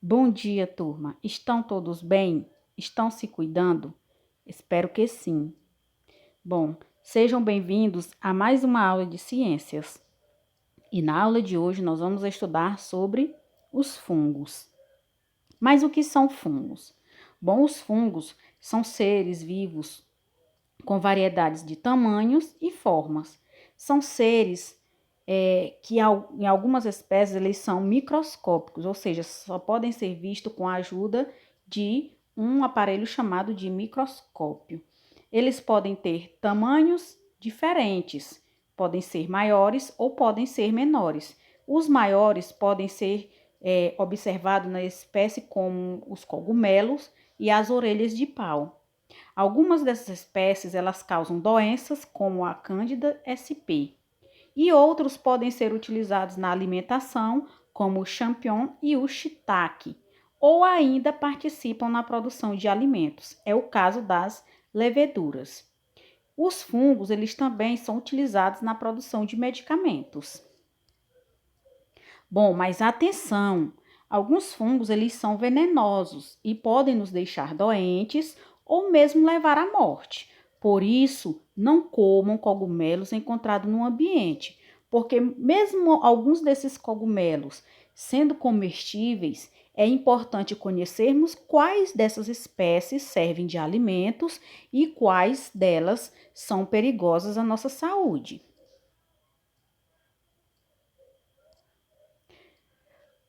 Bom dia, turma. Estão todos bem? Estão se cuidando? Espero que sim. Bom, sejam bem-vindos a mais uma aula de ciências. E na aula de hoje nós vamos estudar sobre os fungos. Mas o que são fungos? Bom, os fungos são seres vivos com variedades de tamanhos e formas. São seres que em algumas espécies eles são microscópicos, ou seja, só podem ser vistos com a ajuda de um aparelho chamado de microscópio. Eles podem ter tamanhos diferentes, podem ser maiores ou podem ser menores. Os maiores podem ser observados na espécie como os cogumelos e as orelhas de pau. Algumas dessas espécies elas causam doenças como a Cândida sp e outros podem ser utilizados na alimentação como o champignon e o shiitake, ou ainda participam na produção de alimentos. É o caso das leveduras. Os fungos eles também são utilizados na produção de medicamentos. Bom, mas atenção! Alguns fungos eles são venenosos e podem nos deixar doentes ou mesmo levar à morte. Por isso, não comam cogumelos encontrados no ambiente, porque mesmo alguns desses cogumelos sendo comestíveis, é importante conhecermos quais dessas espécies servem de alimentos e quais delas são perigosas à nossa saúde.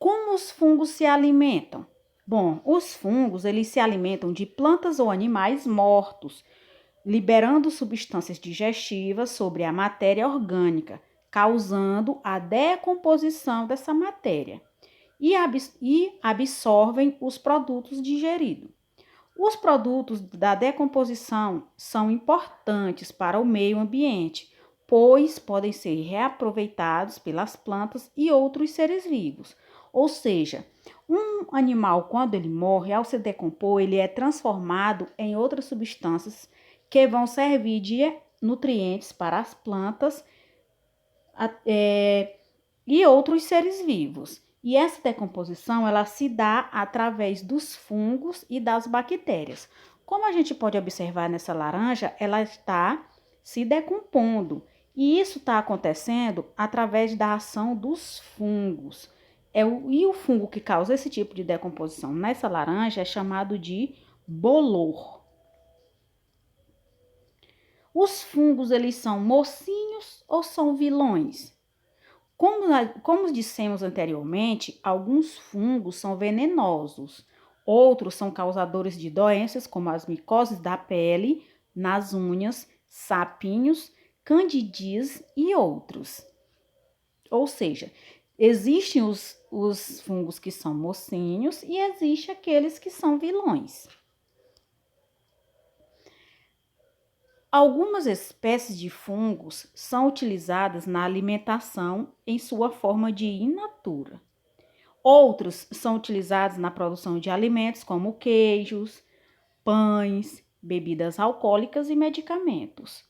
Como os fungos se alimentam? Bom, os fungos eles se alimentam de plantas ou animais mortos, liberando substâncias digestivas sobre a matéria orgânica, causando a decomposição dessa matéria e absorvem os produtos digeridos. Os produtos da decomposição são importantes para o meio ambiente, pois podem ser reaproveitados pelas plantas e outros seres vivos. Ou seja, um animal, quando ele morre, ao se decompor, ele é transformado em outras substâncias que vão servir de nutrientes para as plantas e outros seres vivos. E essa decomposição ela se dá através dos fungos e das bactérias. Como a gente pode observar nessa laranja, ela está se decompondo. E isso está acontecendo através da ação dos fungos. E o fungo que causa esse tipo de decomposição nessa laranja é chamado de bolor. Os fungos, eles são mocinhos ou são vilões? Como dissemos anteriormente, alguns fungos são venenosos, outros são causadores de doenças como as micoses da pele, nas unhas, sapinhos, candidíase e outros. Ou seja, existem os fungos que são mocinhos e existem aqueles que são vilões. Algumas espécies de fungos são utilizadas na alimentação em sua forma de in natura. Outros são utilizados na produção de alimentos como queijos, pães, bebidas alcoólicas e medicamentos.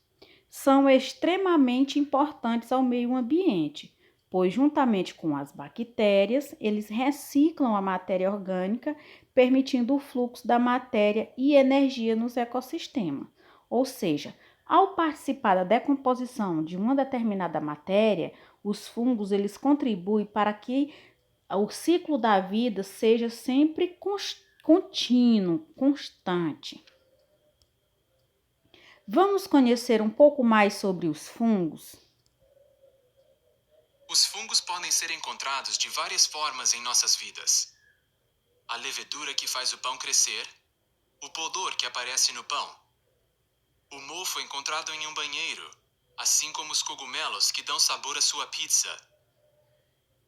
São extremamente importantes ao meio ambiente, pois juntamente com as bactérias, eles reciclam a matéria orgânica, permitindo o fluxo da matéria e energia nos ecossistemas. Ou seja, ao participar da decomposição de uma determinada matéria, os fungos eles contribuem para que o ciclo da vida seja sempre contínuo, constante. Vamos conhecer um pouco mais sobre os fungos? Os fungos podem ser encontrados de várias formas em nossas vidas. A levedura que faz o pão crescer, o bolor que aparece no pão, o mofo encontrado em um banheiro, assim como os cogumelos que dão sabor à sua pizza.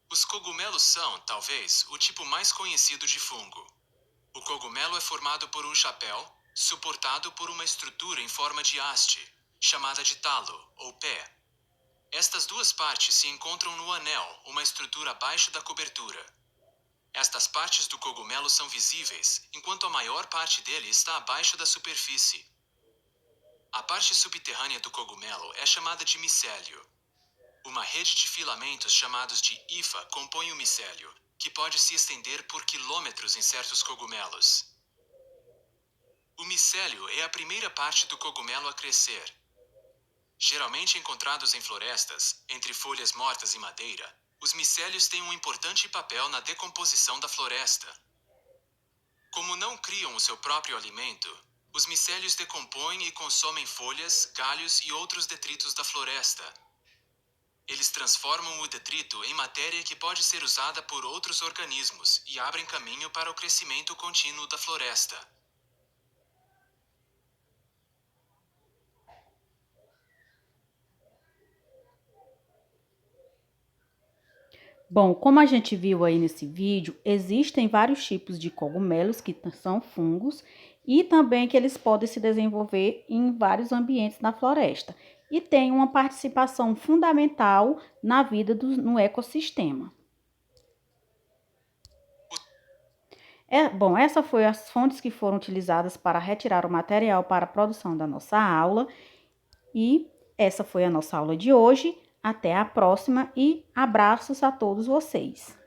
Os cogumelos são, talvez, o tipo mais conhecido de fungo. O cogumelo é formado por um chapéu, suportado por uma estrutura em forma de haste, chamada de talo ou pé. Estas duas partes se encontram no anel, uma estrutura abaixo da cobertura. Estas partes do cogumelo são visíveis, enquanto a maior parte dele está abaixo da superfície. A parte subterrânea do cogumelo é chamada de micélio. Uma rede de filamentos chamados de hifa compõe o micélio, que pode se estender por quilômetros em certos cogumelos. O micélio é a primeira parte do cogumelo a crescer. Geralmente encontrados em florestas, entre folhas mortas e madeira, os micélios têm um importante papel na decomposição da floresta. Como não criam o seu próprio alimento, os micélios decompõem e consomem folhas, galhos e outros detritos da floresta. Eles transformam o detrito em matéria que pode ser usada por outros organismos e abrem caminho para o crescimento contínuo da floresta. Bom, como a gente viu aí nesse vídeo, existem vários tipos de cogumelos que são fungos e também que eles podem se desenvolver em vários ambientes na floresta e têm uma participação fundamental na vida no ecossistema. Bom, essas foram as fontes que foram utilizadas para retirar o material para a produção da nossa aula e essa foi a nossa aula de hoje. Até a próxima e abraços a todos vocês.